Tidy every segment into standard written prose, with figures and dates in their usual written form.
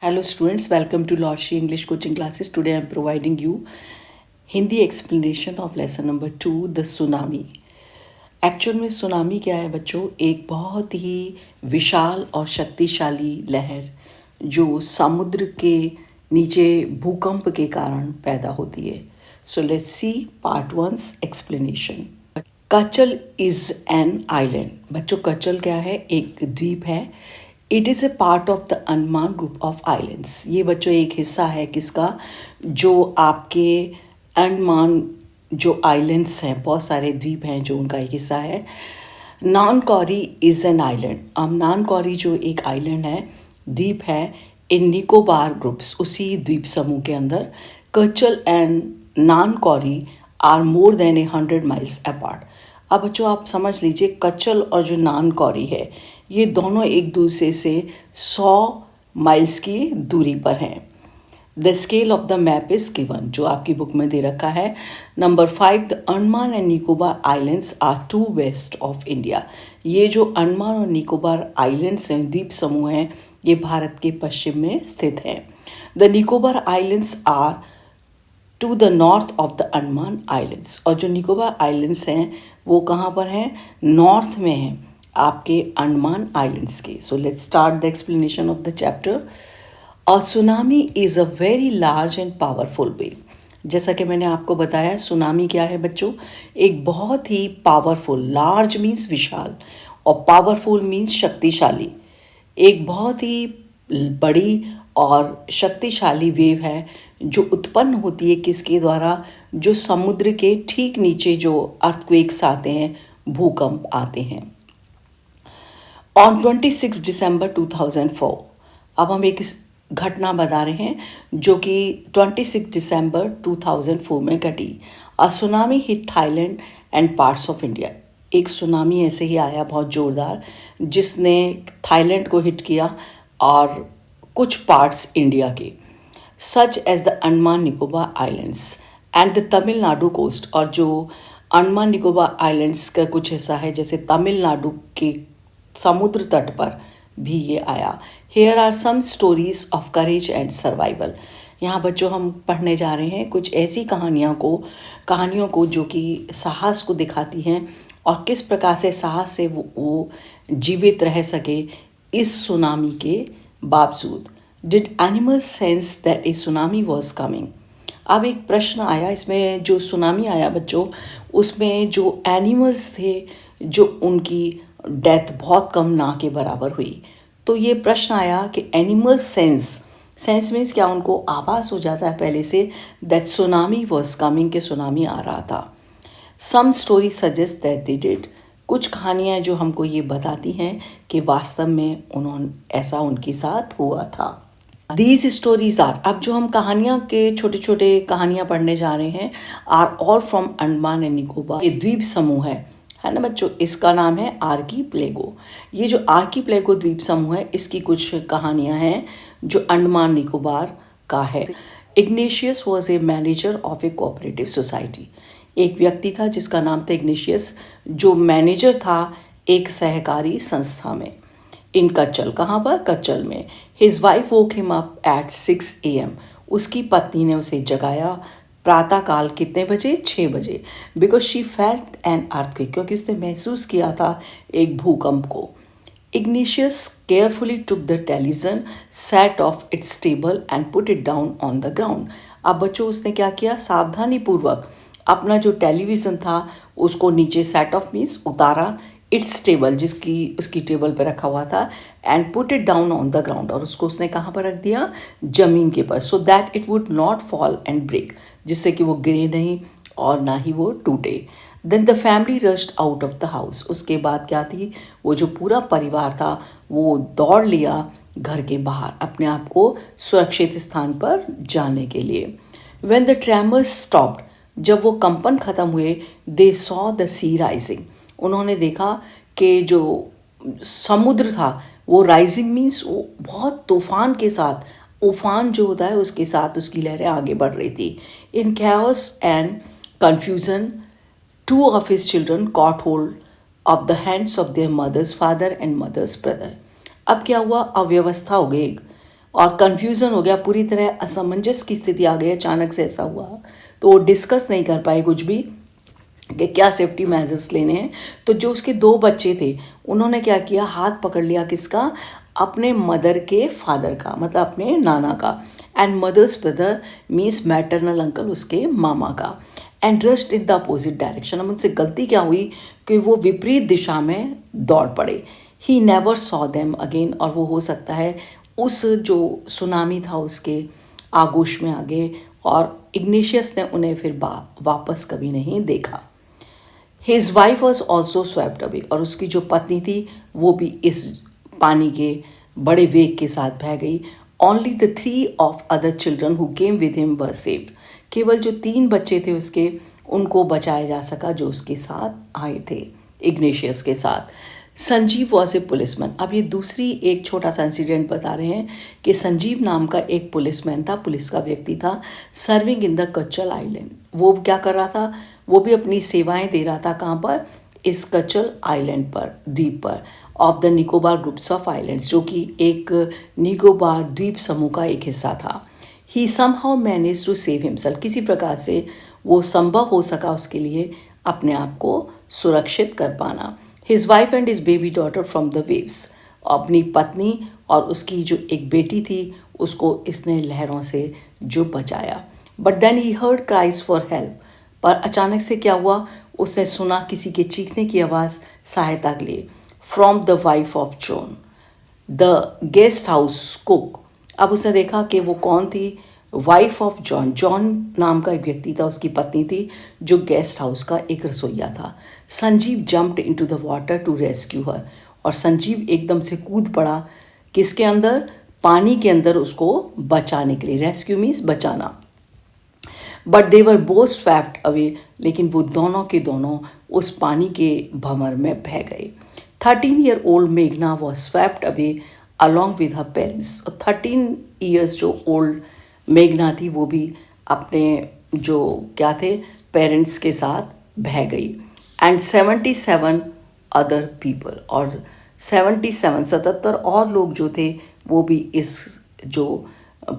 Hello students, welcome to Loshi English coaching classes. Today I am providing you Hindi explanation of lesson number 2, the tsunami. Actual में tsunami क्या है बच्चों? एक बहुत ही विशाल और शक्तिशाली लहर जो समुद्र के नीचे भूकंप के कारण पैदा होती है. So let's see part 1 explanation. Katchal is an island. बच्चों कचल क्या है? एक द्वीप है. It is a part of the Andaman group of islands. ये बच्चों एक हिस्सा है किसका? जो आपके अंडमान जो आइलैंड्स हैं, बहुत सारे द्वीप हैं जो उनका एक हिस्सा है. नानकौरी इज़ एन आइलैंड. अब नानकौरी जो एक आइलैंड है, द्वीप है इन निकोबार ग्रुप्स, उसी द्वीप समूह के अंदर. Katchal and Nancowry are more than 100 miles apart. अब बच्चों आप समझ लीजिए, कचल और जो नानकौरी है ये दोनों एक दूसरे से 100 माइल्स की दूरी पर हैं. The scale of the map is given, जो आपकी बुक में दे रखा है. Number 5, the Andaman and Nicobar islands are to west of India. ये जो अंडमान और निकोबार आइलैंड्स हैं, द्वीप समूह हैं, ये भारत के पश्चिम में स्थित हैं. The Nicobar islands are to the north of the Andaman islands. और जो निकोबार आइलैंड्स हैं वो कहाँ पर हैं? नॉर्थ में हैं आपके अंडमान आइलैंड्स के. So let's start the explanation of the chapter. A tsunami is a very large and powerful wave. जैसा कि मैंने आपको बताया, सुनामी क्या है बच्चों? एक बहुत ही पावरफुल, लार्ज मीन्स विशाल और पावरफुल मीन्स शक्तिशाली, एक बहुत ही बड़ी और शक्तिशाली वेव है जो उत्पन्न होती है किसके द्वारा? जो समुद्र के ठीक नीचे जो अर्थक्वेक्स आते हैं, भूकंप आते हैं. ऑन 26 दिसंबर 2004. अब हम एक घटना बता रहे हैं जो कि 26 दिसंबर 2004 में घटी. अ tsunami hit Thailand and parts of India. एक सुनामी ऐसे ही आया बहुत ज़ोरदार जिसने थाईलैंड को हिट किया और कुछ पार्ट्स इंडिया के, such as the Andaman Nicobar islands and the Tamil Nadu coast. और जो अंडमान निकोबार आइलैंड्स का कुछ हिस्सा है, जैसे तमिलनाडु के समुद्र तट पर भी ये आया. Here are some stories of courage and survival. यहाँ बच्चों हम पढ़ने जा रहे हैं कुछ ऐसी कहानियों को जो कि साहस को दिखाती हैं और किस प्रकार से साहस से वो जीवित रह सके इस सुनामी के बावजूद. Did animals sense that A tsunami was coming. अब एक प्रश्न आया इसमें, जो सुनामी आया बच्चों उसमें जो एनिमल्स थे, जो उनकी डेथ बहुत कम ना के बराबर हुई. तो ये प्रश्न आया कि एनिमल सेंस मीन्स क्या? उनको आभास हो जाता है पहले से दैट सुनामी वॉज कमिंग, के सुनामी आ रहा था. Some story suggest that they did. कुछ कहानियाँ जो हमको ये बताती हैं कि वास्तव में ऐसा उनके साथ हुआ था. दीज स्टोरीज आर, अब जो हम कहानियाँ के छोटे छोटे कहानियाँ पढ़ने जा रहे हैं, are all from Andaman and Nicobar. ये द्वीप समूह है ना बच्चों. इसका नाम है आर्कीपेलागो. ये जो आर्कीपेलागो द्वीप समूह है, इसकी कुछ कहानियाँ हैं जो अंडमान निकोबार का है. Ignatius was a manager of A cooperative society. एक व्यक्ति था जिसका नाम था इग्नेशियस, जो मैनेजर था एक सहकारी संस्था में. इन कच्चल, कहाँ पर? कच्चल में. His wife woke him up at 6 AM. उसकी पत्नी ने उसे जगाया प्रातःकाल. कितने बजे? 6 बजे. Because she felt an earthquake, क्योंकि उसने महसूस किया था एक भूकंप को. Ignatius carefully took the television, set of its table and put it down on the ground. अब बच्चों उसने क्या किया? सावधानी पूर्वक अपना जो टेलीविज़न था उसको नीचे, सेट ऑफ मीन्स उतारा, इट्स टेबल जिसकी उसकी टेबल पर रखा हुआ था, and put it down on the ground, और उसको उसने कहाँ पर रख दिया? ज़मीन के पर. So that it would not fall and break, जिससे कि वो गिरे नहीं और ना ही वो टूटे. Then the family rushed out of the house. उसके बाद क्या थी? वो जो पूरा परिवार था वो दौड़ लिया घर के बाहर अपने आप को सुरक्षित स्थान पर जाने के लिए. व्हेन द ट्रेमर्स स्टॉप्ड, जब वो कंपन ख़त्म हुए, they saw the sea rising. उन्होंने देखा कि जो समुद्र था वो राइजिंग मीन्स वो बहुत तूफान के साथ, उफान जो होता है उसके साथ उसकी लहरें आगे बढ़ रही थी. In chaos and confusion, 2 of his children caught hold of the hands of their mother's father and mother's brother. अब क्या हुआ? अव्यवस्था हो गई. और कन्फ्यूज़न हो गया, पूरी तरह असमंजस की स्थिति आ गई, अचानक से ऐसा हुआ। तो वो डिस्कस नहीं कर पाए कुछ भी कि क्या सेफ्टी मेजर्स लेने हैं। तो जो उसके 2 बच्चे थे, उन्होंने क्या किया, हाथ पकड़ लिया किसका, अपने मदर के फादर का, मतलब अपने नाना का, and mother's brother means maternal uncle, उसके मामा का, and rushed in the opposite direction. अब उनसे गलती क्या हुई कि वो विपरीत दिशा में दौड़ पड़े। He never saw them again, और वो हो सकता है उस जो सुनामी था उसके आगोश में आ गए, और इग्निशियस ने उन्हें फिर वापस कभी नहीं देखा। His wife was also swept away, और उसकी जो पत्नी थी वो भी इस पानी के बड़े वेग के साथ बह गई। Only the 3 of other children who came with him were saved. केवल जो 3 बच्चे थे उसके, उनको बचाया जा सका जो उसके साथ आए थे, इग्नेशियस के साथ। Sanjeev was a policeman. अब ये दूसरी एक छोटा सा इंसिडेंट बता रहे हैं कि संजीव नाम का एक पुलिसमैन था, पुलिस का व्यक्ति था, serving in the Katchal island. वो क्या कर रहा था, वो भी अपनी सेवाएं दे रहा था, कहाँ पर, इस कच्चल आइलैंड पर, द्वीप पर, of the Nicobar groups of islands, जो कि एक निकोबार द्वीप समूह का एक हिस्सा था। He somehow manage to save himself. किसी प्रकार से वो संभव हो सका उसके लिए अपने आप को सुरक्षित कर पाना। His wife and his baby daughter from the waves. अपनी पत्नी और उसकी जो एक बेटी थी उसको इसने लहरों से जो बचाया। But then he heard cries for help. पर अचानक से क्या हुआ, उसने सुना किसी के चीखने की आवाज़ सहायता के लिए, from the wife of John the guest house cook. अब उसने देखा कि वो कौन थी, वाइफ ऑफ जॉन। जॉन नाम का एक व्यक्ति था, उसकी पत्नी थी, जो गेस्ट हाउस का एक रसोइया था। Sanjeev jumped into the water to rescue her. और संजीव एकदम से कूद पड़ा किसके अंदर, पानी के अंदर, उसको बचाने के लिए। रेस्क्यू मीन्स बचाना। But they were both swept away. लेकिन वो दोनों के दोनों उस पानी के भंवर में बह गए। 13-year-old मेघना was swept away along with her parents. और 13 ईयर्स जो ओल्ड मेघना थी वो भी अपने जो क्या थे पेरेंट्स के साथ बह गई। एंड 77 अदर पीपल, और 77 और लोग जो थे वो भी इस जो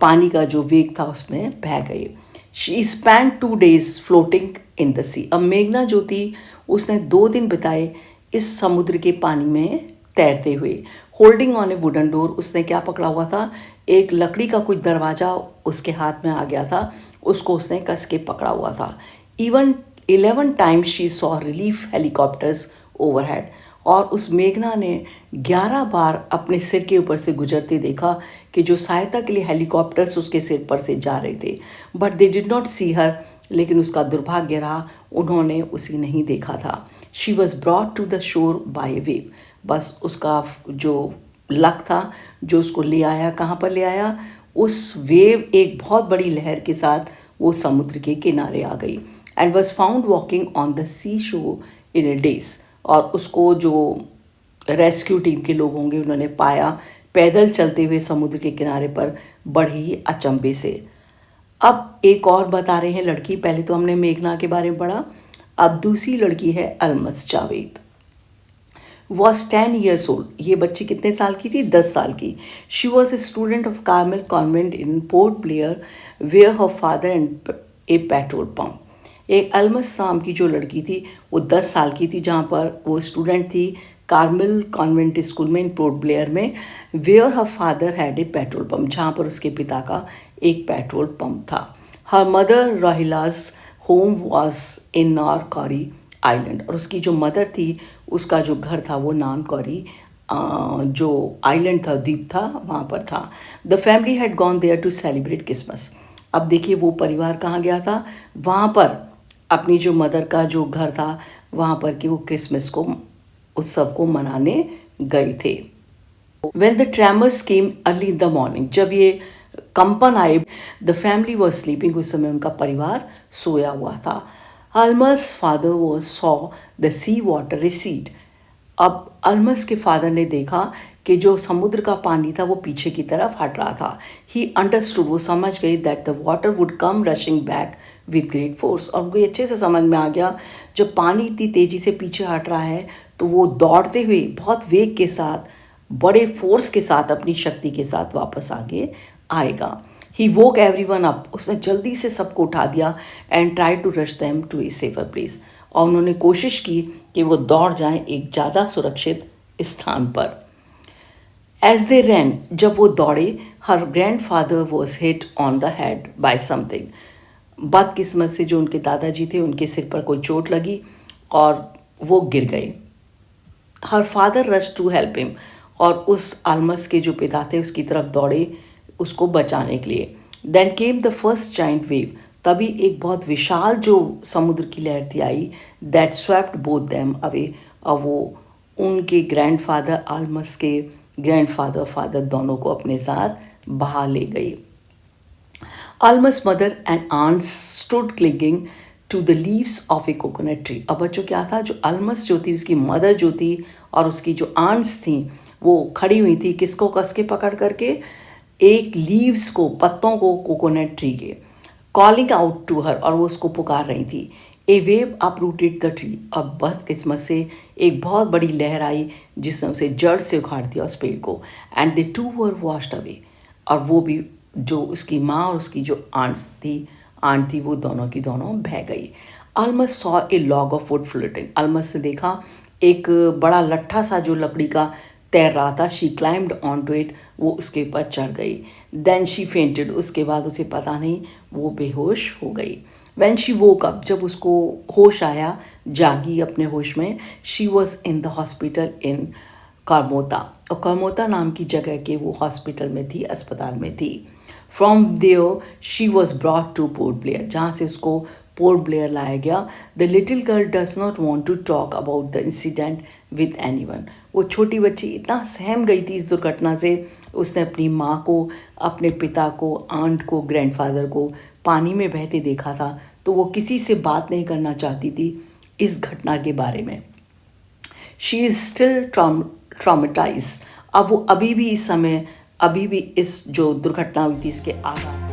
पानी का जो वेग था उसमें बह गए। She spend 2 days floating in the sea. अब मेघना जो थी उसने 2 दिन बिताए इस समुद्र के पानी में तैरते हुए। Holding on A wooden door, उसने क्या पकड़ा हुआ था, एक लकड़ी का कुछ दरवाज़ा उसके हाथ में आ गया था, उसको उसने कस के पकड़ा हुआ था। Even 11 times she saw relief helicopters overhead. और उस मेघना ने 11 बार अपने सिर के ऊपर से गुजरते देखा कि जो सहायता के लिए हेलीकॉप्टर्स उसके सिर पर से जा रहे थे। But they did not see her. लेकिन उसका दुर्भाग्य रहा, उन्होंने उसे नहीं देखा था। She was brought to the shore by a wave. बस उसका जो लक था जो उसको ले आया, कहाँ पर ले आया, उस वेव एक बहुत बड़ी लहर के साथ वो समुद्र के किनारे आ गई। And was found walking on the sea shore in A days. और उसको जो रेस्क्यू टीम के लोग होंगे उन्होंने पाया पैदल चलते हुए समुद्र के किनारे पर, बड़ी अचंभे से। अब एक और बता रहे हैं लड़की। पहले तो हमने मेघना के बारे में पढ़ा, अब दूसरी लड़की है Almas Javed. Was 10 years old। ये बच्ची कितने साल की थी, 10 साल की। She was a student of Carmel Convent in Port Blair where her father and a petrol pump. एक अलमस नाम की जो लड़की थी वो 10 साल की थी, जहाँ पर वो स्टूडेंट थी कार्मेल कॉन्वेंट स्कूल में इन पोर्ट ब्लेयर में। Where her father had a petrol pump, जहाँ पर उसके पिता का एक पेट्रोल पंप था। Her mother Rahila's home was in Nancowry island. और उसकी जो मदर थी उसका जो घर था वो नानकौरी जो आइलैंड था, द्वीप था, वहाँ पर था। The family had gone there to celebrate Christmas. अब देखिए वो परिवार कहाँ गया था, वहाँ पर अपनी जो मदर का जो घर था वहाँ पर कि वो क्रिसमस को, उत्सव को मनाने गए थे। When the tremors came early in the morning, जब ये कंपन आए, द फैमिली वॉज स्लीपिंग, उस समय उनका परिवार सोया हुआ था। Almas father was saw the sea water recede. अब अल्मस के फादर ने देखा कि जो समुद्र का पानी था वो पीछे की तरफ हट रहा था। ही अंडरस्टूड, वो समझ गई that the water would come rushing back with great force. और उनको अच्छे से समझ में आ गया जब पानी इतनी तेज़ी से पीछे हट रहा है तो वो दौड़ते हुए बहुत वेग के साथ बड़े फोर्स के साथ, अपनी शक्ति के साथ वापस आगे आएगा। ही वोक एवरीवन अप, उसने जल्दी से सबको उठा दिया and try to rush them to a safer place, और उन्होंने कोशिश की कि वो दौड़ जाएं एक ज़्यादा सुरक्षित स्थान पर। एज दे रैन, जब वो दौड़े, her grandfather was hit on the head by something. बदकिस्मत से जो उनके दादाजी थे, उनके सिर पर कोई चोट लगी और वो गिर गए। Her father rush to help him, और उस आलमस के जो पिता थे उसकी तरफ दौड़े उसको बचाने के लिए। Then came the first giant wave, तभी एक बहुत विशाल जो समुद्र की लहर थी आई, that swept both them away, और वो उनके ग्रैंडफादर आलमस के ग्रैंडफादर फादर दोनों को अपने साथ बहा ले गई। Alma's mother and aunt stood clinging to the leaves of a coconut tree। अब बच्चों क्या था, जो अल्मस जो थी, उसकी मदर जो थी और उसकी जो आंट्स थी, वो खड़ी हुई थी किसको कस के पकड़ करके, एक लीव्स को, पत्तों को कोकोनट ट्री के, कॉलिंग आउट टू हर, और वो उसको पुकार रही थी। ए वेव अपरूटेड द ट्री, अब बस किस्मत से एक बहुत बड़ी लहर आई जिसने उसे जड़ से उखाड़ दिया उस पेड़ को। And they too were washed away, और वो भी, जो उसकी माँ और उसकी जो आंट थी वो दोनों की दोनों बह गई। Almas saw a log of wood floating, Almas ने देखा एक बड़ा लट्ठा सा जो लकड़ी का तैर रहा था। She climbed on to it, वो उसके ऊपर चढ़ गई। देन शी फेंटेड, उसके बाद उसे पता नहीं, वो बेहोश हो गई। वैन शी वोक अप, जब उसको होश आया, जागी अपने होश में, she was in the hospital in Kamorta, और करमोता नाम की जगह के वो हॉस्पिटल में थी, अस्पताल में थी। From there she was brought to Port Blair, जहाँ से उसको पोर्ट ब्लेयर लाया गया। The little girl does not want to talk about the incident with anyone, वो छोटी बच्ची इतना सहम गई थी इस दुर्घटना से, उसने अपनी माँ को, अपने पिता को, आंट को, ग्रैंडफादर को पानी में बहते देखा था, तो वो किसी से बात नहीं करना चाहती थी इस घटना के बारे में। शी इज़ स्टिल ट्रामेटाइज, अब वो अभी भी इस समय, अभी भी इस जो दुर्घटना हुई थी इसके आघात